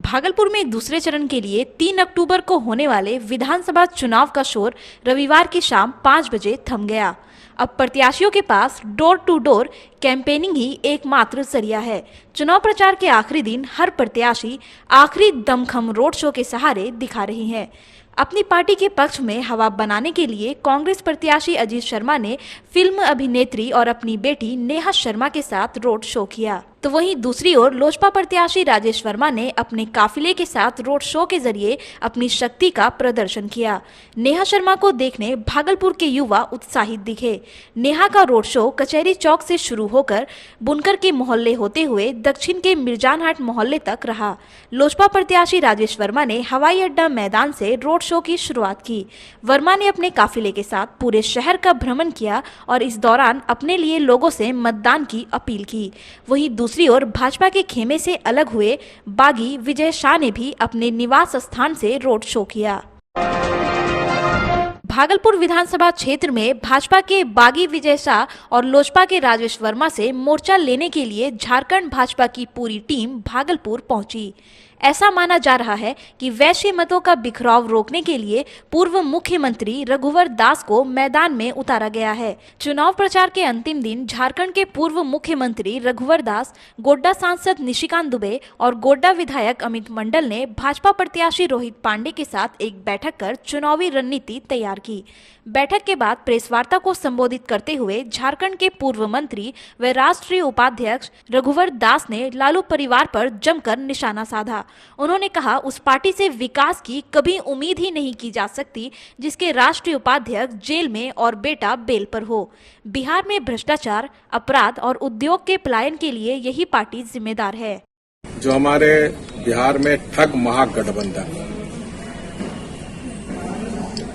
भागलपुर में दूसरे चरण के लिए 3 अक्टूबर को होने वाले विधानसभा चुनाव का शोर रविवार की शाम 5 बजे थम गया। अब प्रत्याशियों के पास डोर टू डोर कैंपेनिंग ही एकमात्र जरिया है। चुनाव प्रचार के आखिरी दिन हर प्रत्याशी आखिरी दमखम रोड शो के सहारे दिखा रही हैं। अपनी पार्टी के पक्ष में हवा बनाने के लिए कांग्रेस प्रत्याशी अजीत शर्मा ने फिल्म अभिनेत्री और अपनी बेटी नेहा शर्मा के साथ रोड शो किया, तो वहीं दूसरी ओर लोजपा प्रत्याशी राजेश वर्मा ने अपने काफिले के साथ रोड शो के जरिए अपनी शक्ति का प्रदर्शन किया। नेहा शर्मा को देखने भागलपुर के युवा उत्साहित दिखे। नेहा का रोड शो कचहरी चौक से शुरू होकर बुनकर के मोहल्ले होते हुए दक्षिण के मिर्जानहाट मोहल्ले तक रहा। लोजपा प्रत्याशी राजेश वर्मा ने हवाई अड्डा मैदान से रोड शो की शुरुआत की। वर्मा ने अपने काफिले के साथ पूरे शहर का भ्रमण किया और इस दौरान अपने लिए लोगों से मतदान की अपील की। वहीं दूसरी ओर भाजपा के खेमे से अलग हुए बागी विजय शाह ने भी अपने निवास स्थान से रोड शो किया। भागलपुर विधानसभा क्षेत्र में भाजपा के बागी विजय शाह और लोजपा के राजेश वर्मा से मोर्चा लेने के लिए झारखंड भाजपा की पूरी टीम भागलपुर पहुंची। ऐसा माना जा रहा है कि वैश्य मतों का बिखराव रोकने के लिए पूर्व मुख्यमंत्री रघुवर दास को मैदान में उतारा गया है। चुनाव प्रचार के अंतिम दिन झारखंड के पूर्व मुख्यमंत्री रघुवर दास, गोड्डा सांसद निशिकांत दुबे और गोड्डा विधायक अमित मंडल ने भाजपा प्रत्याशी रोहित पांडे के साथ एक बैठक कर चुनावी रणनीति तैयार की। बैठक के बाद प्रेस वार्ता को संबोधित करते हुए झारखंड के पूर्व मंत्री व राष्ट्रीय उपाध्यक्ष रघुवर दास ने लालू परिवार पर जमकर निशाना साधा। उन्होंने कहा, उस पार्टी से विकास की कभी उम्मीद ही नहीं की जा सकती जिसके राष्ट्रीय उपाध्यक्ष जेल में और बेटा बेल पर हो। बिहार में भ्रष्टाचार, अपराध और उद्योग के पलायन के लिए यही पार्टी जिम्मेदार है। जो हमारे बिहार में ठग महागठबंधन,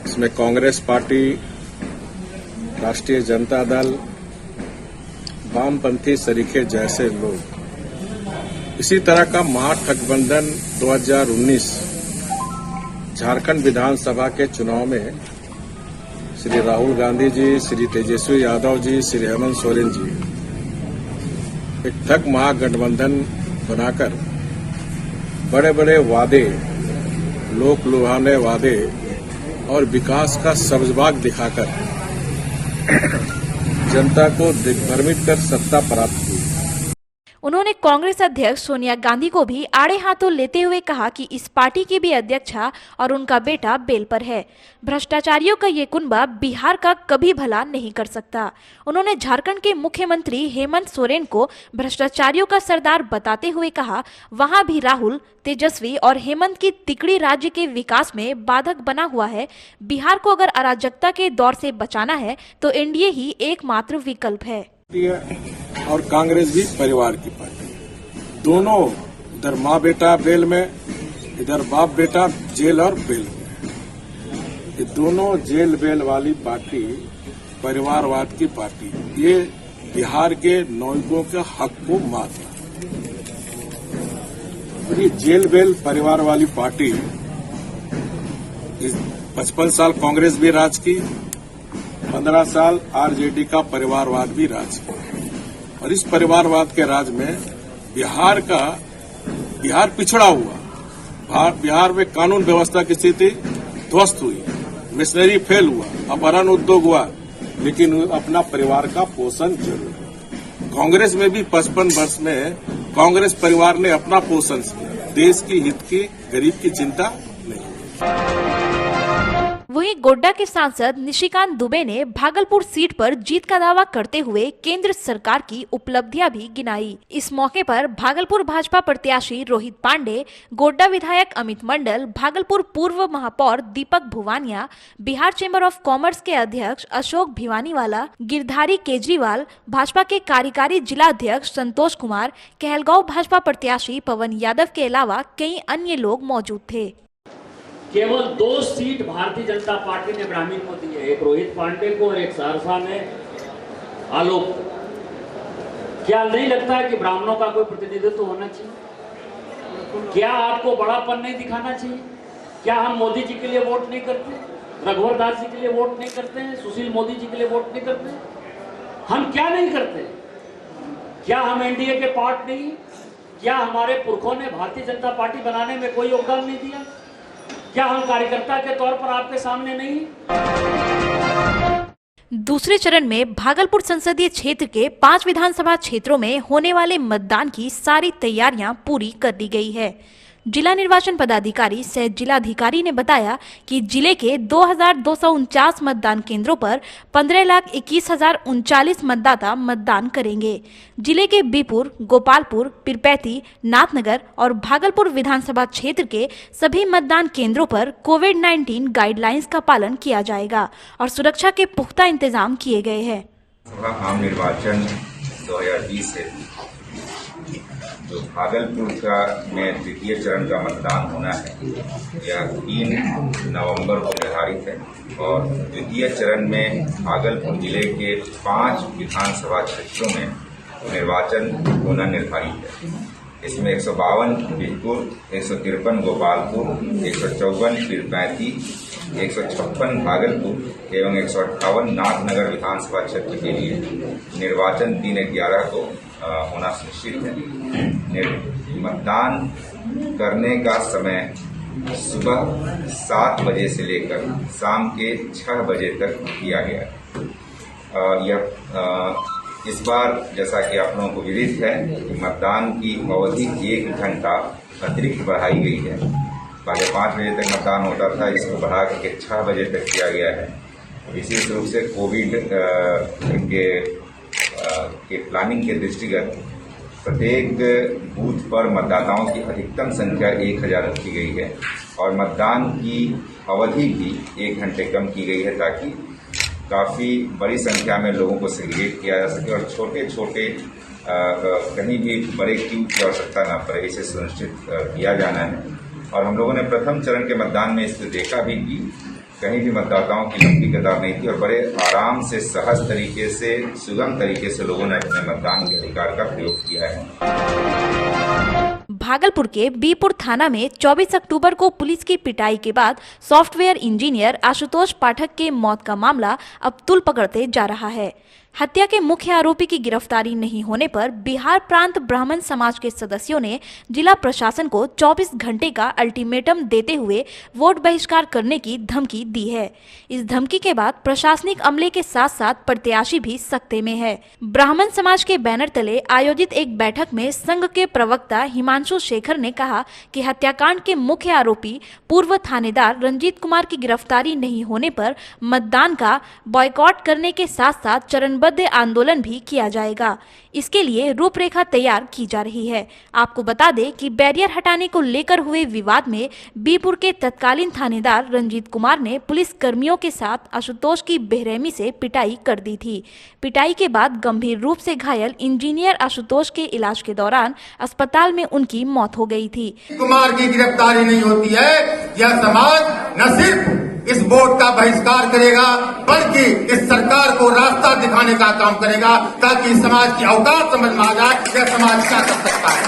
इसमें कांग्रेस पार्टी, राष्ट्रीय जनता दल, वामपंथी सरीखे जैसे लोग, इसी तरह का महागठबंधन 2019 झारखंड विधानसभा के चुनाव में श्री राहुल गांधी जी, श्री तेजस्वी यादव जी, श्री हेमंत सोरेन जी एक ठग महागठबंधन बनाकर बड़े बड़े वादे, लोक लुभाने वादे और विकास का सब्जबाग दिखाकर जनता को दिग्भ्रमित कर सत्ता प्राप्त की। उन्होंने कांग्रेस अध्यक्ष सोनिया गांधी को भी आड़े हाथों लेते हुए कहा कि इस पार्टी की भी अध्यक्षा और उनका बेटा बेल पर है। भ्रष्टाचारियों का ये कुनबा बिहार का कभी भला नहीं कर सकता। उन्होंने झारखंड के मुख्यमंत्री हेमंत सोरेन को भ्रष्टाचारियों का सरदार बताते हुए कहा, वहां भी राहुल, तेजस्वी और हेमंत की तिकड़ी राज्य के विकास में बाधक बना हुआ है। बिहार को अगर अराजकता के दौर से बचाना है तो एनडीए ही एकमात्र विकल्प है। और कांग्रेस भी परिवार की पार्टी, दोनों इधर माँ बेटा बेल में, इधर बाप बेटा जेल और बेल में। ये दोनों जेल बेल वाली पार्टी परिवारवाद की पार्टी, ये बिहार के नागरिकों के हक को मारता। ये जेल बेल परिवार वाली पार्टी 55 साल कांग्रेस भी राज की, 15 साल आरजेडी का परिवारवाद भी राज किया। और इस परिवारवाद के राज में बिहार पिछड़ा हुआ। बिहार में कानून व्यवस्था की स्थिति ध्वस्त हुई, मिशनरी फेल हुआ, अपहरण उद्योग हुआ, लेकिन अपना परिवार का पोषण जरूर। कांग्रेस में भी 55 वर्ष में कांग्रेस परिवार ने अपना पोषण किया, देश की हित की, गरीब की चिंता नहीं। वहीं गोड्डा के सांसद निशिकांत दुबे ने भागलपुर सीट पर जीत का दावा करते हुए केंद्र सरकार की उपलब्धियां भी गिनाई। इस मौके पर भागलपुर भाजपा प्रत्याशी रोहित पांडे, गोड्डा विधायक अमित मंडल, भागलपुर पूर्व महापौर Deepak Bhuwania, Bihar chamber of commerce के अध्यक्ष अशोक भिवानीवाला, गिरधारी केजरीवाल, भाजपा के कार्यकारी जिला अध्यक्ष संतोष कुमार, कहलगांव भाजपा प्रत्याशी पवन यादव के अलावा कई अन्य लोग मौजूद थे। केवल 2 सीट भारतीय जनता पार्टी ने ब्राह्मण को दी है, एक रोहित पांडे को और एक सहरसा में आलोक। क्या नहीं लगता है कि ब्राह्मणों का कोई प्रतिनिधित्व होना चाहिए? क्या आपको बड़ापन नहीं दिखाना चाहिए? क्या हम मोदी जी के लिए वोट नहीं करते, रघुवर दास जी के लिए वोट नहीं करते हैं, सुशील मोदी जी के लिए वोट नहीं करते? हम क्या नहीं करते? क्या हम एनडीए के पार्ट नहीं? क्या हमारे पुरखों ने भारतीय जनता पार्टी बनाने में कोई योगदान नहीं दिया? क्या हम कार्यकर्ता के तौर पर आपके सामने नहीं हैं? दूसरे चरण में भागलपुर संसदीय क्षेत्र के 5 विधानसभा क्षेत्रों में होने वाले मतदान की सारी तैयारियां पूरी कर ली गई है। जिला निर्वाचन पदाधिकारी सह जिलाधिकारी ने बताया कि जिले के 2249 मतदान केंद्रों पर 15,21,039 मतदाता मतदान करेंगे। जिले के बीपुर, गोपालपुर, पीरपैती, नाथनगर और भागलपुर विधानसभा क्षेत्र के सभी मतदान केंद्रों पर कोविड-19 गाइडलाइंस का पालन किया जाएगा और सुरक्षा के पुख्ता इंतजाम किए गए हैं। आम निर्वाचन 2020 है, जो भागलपुर का में द्वितीय चरण का मतदान होना है, यह 3 नवंबर को निर्धारित है और द्वितीय चरण में भागलपुर जिले के 5 विधानसभा क्षेत्रों में निर्वाचन होना निर्धारित है। इसमें 152 बीरपुर, 153 गोपालपुर, 154 पीरपैती, 156 भागलपुर एवं 158 नाथनगर विधानसभा क्षेत्र के लिए निर्वाचन 3/11 को होना सुनिश्चित है। मतदान करने का समय सुबह 7 बजे से लेकर शाम के 6 बजे तक किया गया। इस बार जैसा कि आप लोगों को विदित है कि मतदान की अवधि 1 घंटा अतिरिक्त बढ़ाई गई है। पहले 5 बजे तक मतदान होता था, इसको बढ़ा करके 6 बजे तक किया गया है। विशेष रूप से कोविड के प्लानिंग के दृष्टिगत प्रत्येक बूथ पर मतदाताओं की अधिकतम संख्या 1000 रखी गई है और मतदान की अवधि भी 1 घंटे कम की गई है ताकि काफ़ी बड़ी संख्या में लोगों को सेग्रीगेट किया जा सके और छोटे छोटे कहीं भी बड़े क्यू की आवश्यकता न पड़े, इसे सुनिश्चित किया जाना है। और हम लोगों ने प्रथम चरण के मतदान में इससे देखा भी कि कहीं भी मतदाताओं की लंबी कतार नहीं थी और बड़े आराम से, सहज तरीके से, सुगम तरीके से लोगों ने अपने मतदान के अधिकार का प्रयोग किया है। भागलपुर के बीपुर थाना में 24 अक्टूबर को पुलिस की पिटाई के बाद सॉफ्टवेयर इंजीनियर आशुतोष पाठक के मौत का मामला अब तूल पकड़ते जा रहा है। हत्या के मुख्य आरोपी की गिरफ्तारी नहीं होने पर बिहार प्रांत ब्राह्मण समाज के सदस्यों ने जिला प्रशासन को 24 घंटे का अल्टीमेटम देते हुए वोट बहिष्कार करने की धमकी दी है। इस धमकी के बाद प्रशासनिक अमले के साथ साथ प्रत्याशी भी सकते में है। ब्राह्मण समाज के बैनर तले आयोजित एक बैठक में संघ के प्रवक्ता हिमांशु शेखर ने कहा कि हत्याकांड के मुख्य आरोपी पूर्व थानेदार रंजीत कुमार की गिरफ्तारी नहीं होने पर मतदान का बॉयकॉट करने के साथ साथ चरणबद्ध आंदोलन भी किया जाएगा। इसके लिए रूपरेखा तैयार की जा रही है। आपको बता दें कि बैरियर हटाने को लेकर हुए विवाद में बीपुर के तत्कालीन थानेदार रंजीत कुमार ने पुलिस कर्मियों के साथ आशुतोष की बेरहमी से पिटाई कर दी थी। पिटाई के बाद गंभीर रूप से घायल इंजीनियर आशुतोष के इलाज के दौरान अस्पताल में उनकी मौत हो गई थी। कुमार की गिरफ्तारी नहीं होती है, यह समाज न सिर्फ इस वोट का बहिष्कार करेगा बल्कि इस सरकार को रास्ता दिखाने का काम करेगा ताकि समाज की औकात समझ में आ जाए यह समाज क्या कर सकता है।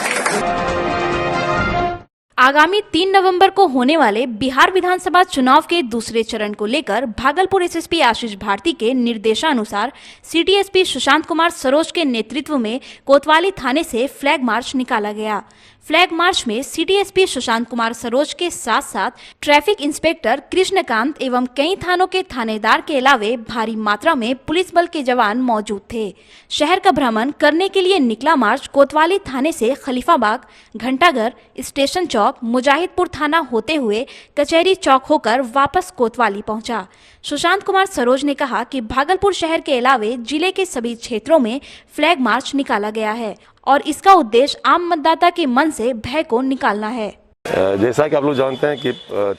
आगामी 3 नवंबर को होने वाले बिहार विधानसभा चुनाव के दूसरे चरण को लेकर भागलपुर एसएसपी आशीष भारती के निर्देशानुसार सिटी एसपी सुशांत कुमार सरोज के नेतृत्व में कोतवाली थाने से फ्लैग मार्च निकाला गया। फ्लैग मार्च में सिटी एसपी सुशांत कुमार सरोज के साथ साथ ट्रैफिक इंस्पेक्टर कृष्णकांत एवं कई थानों के थानेदार के अलावे भारी मात्रा में पुलिस बल के जवान मौजूद थे। शहर का भ्रमण करने के लिए निकला मार्च कोतवाली थाने से खलीफाबाग, घंटाघर, स्टेशन चौक, मुजाहिदपुर थाना होते हुए कचहरी चौक होकर वापस कोतवाली पहुंचा। सुशांत कुमार सरोज ने कहा कि भागलपुर शहर के अलावे जिले के सभी क्षेत्रों में फ्लैग मार्च निकाला गया है और इसका उद्देश्य आम मतदाता के मन से भय को निकालना है। जैसा कि आप लोग जानते हैं कि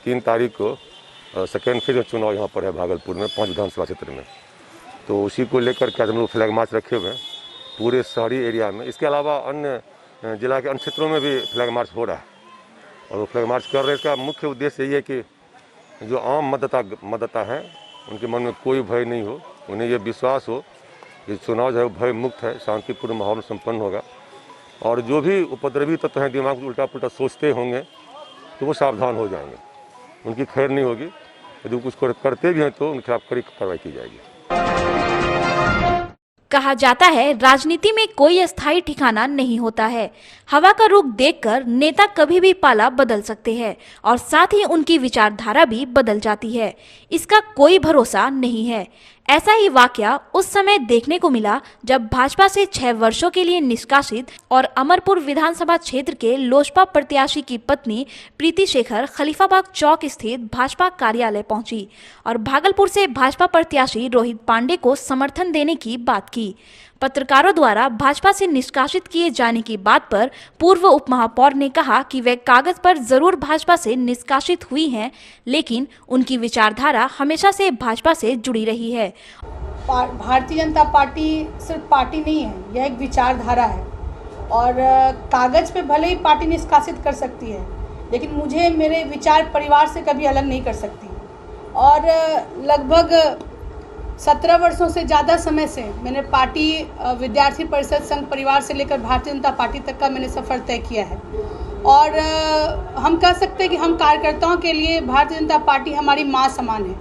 3 तारीख को सेकेंड फेज चुनाव यहाँ पर है भागलपुर में 5 विधानसभा क्षेत्र में, तो उसी को लेकर के हम लोग फ्लैग मार्च रखे हुए हैं पूरे शहरी एरिया में। इसके अलावा अन्य जिला के अन्य क्षेत्रों में भी फ्लैग मार्च हो रहा है और वो फ्लैग मार्च कर रहे हैं। इसका मुख्य उद्देश्य यही है कि जो आम मतदाता हैं उनके मन में कोई भय नहीं हो, उन्हें ये विश्वास हो कि चुनाव जो है भय मुक्त है, शांतिपूर्ण माहौल में संपन्न होगा और जो भी उपद्रवी तत्व हैं दिमाग में उल्टा पुल्टा सोचते होंगे तो वो सावधान हो जाएंगे, उनकी खैर नहीं होगी। यदि कुछ करते भी हैं तो उनके खिलाफ कड़ी कार्रवाई की जाएगी। कहा जाता है राजनीति में कोई अस्थायी ठिकाना नहीं होता है। हवा का रुख देखकर नेता कभी भी पाला बदल सकते हैं और साथ ही उनकी विचारधारा भी बदल जाती है। इसका कोई भरोसा नहीं है। ऐसा ही वाकया उस समय देखने को मिला जब भाजपा से 6 वर्षों के लिए निष्कासित और अमरपुर विधानसभा क्षेत्र के लोजपा प्रत्याशी की पत्नी प्रीति शेखर खलीफाबाग चौक स्थित भाजपा कार्यालय पहुंची और भागलपुर से भाजपा प्रत्याशी रोहित पांडे को समर्थन देने की बात की। पत्रकारों द्वारा भाजपा से निष्कासित किए जाने की बात पर पूर्व उप महापौर ने कहा कि वे कागज पर जरूर भाजपा से निष्कासित हुई हैं, लेकिन उनकी विचारधारा हमेशा से भाजपा से जुड़ी रही है। भारतीय जनता पार्टी सिर्फ पार्टी नहीं है, यह एक विचारधारा है और कागज पे भले ही पार्टी निष्कासित कर सकती है, लेकिन मुझे मेरे विचार परिवार से कभी अलग नहीं कर सकती। और लगभग 17 वर्षों से ज़्यादा समय से मैंने पार्टी विद्यार्थी परिषद संघ परिवार से लेकर भारतीय जनता पार्टी तक का मैंने सफ़र तय किया है और हम कह सकते हैं कि हम कार्यकर्ताओं के लिए भारतीय जनता पार्टी हमारी माँ समान है।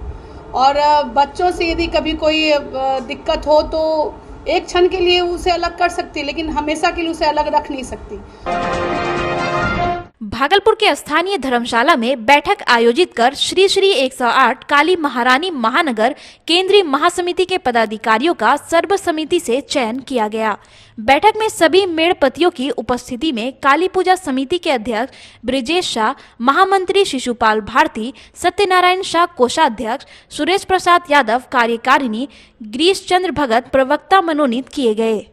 और बच्चों से यदि कभी कोई दिक्कत हो तो एक क्षण के लिए उसे अलग कर सकती है, लेकिन हमेशा के लिए उसे अलग रख नहीं सकती। भागलपुर के स्थानीय धर्मशाला में बैठक आयोजित कर श्री 108 काली महारानी महानगर केंद्रीय महासमिति के पदाधिकारियों का सर्वसम्मति से चयन किया गया। बैठक में सभी मेड़पतियों की उपस्थिति में काली पूजा समिति के अध्यक्ष ब्रिजेश शाह, महामंत्री शिशुपाल भारती, सत्यनारायण शाह कोषाध्यक्ष, सुरेश प्रसाद यादव कार्यकारिणी, गिरीश चंद्र भगत प्रवक्ता मनोनीत किए गए।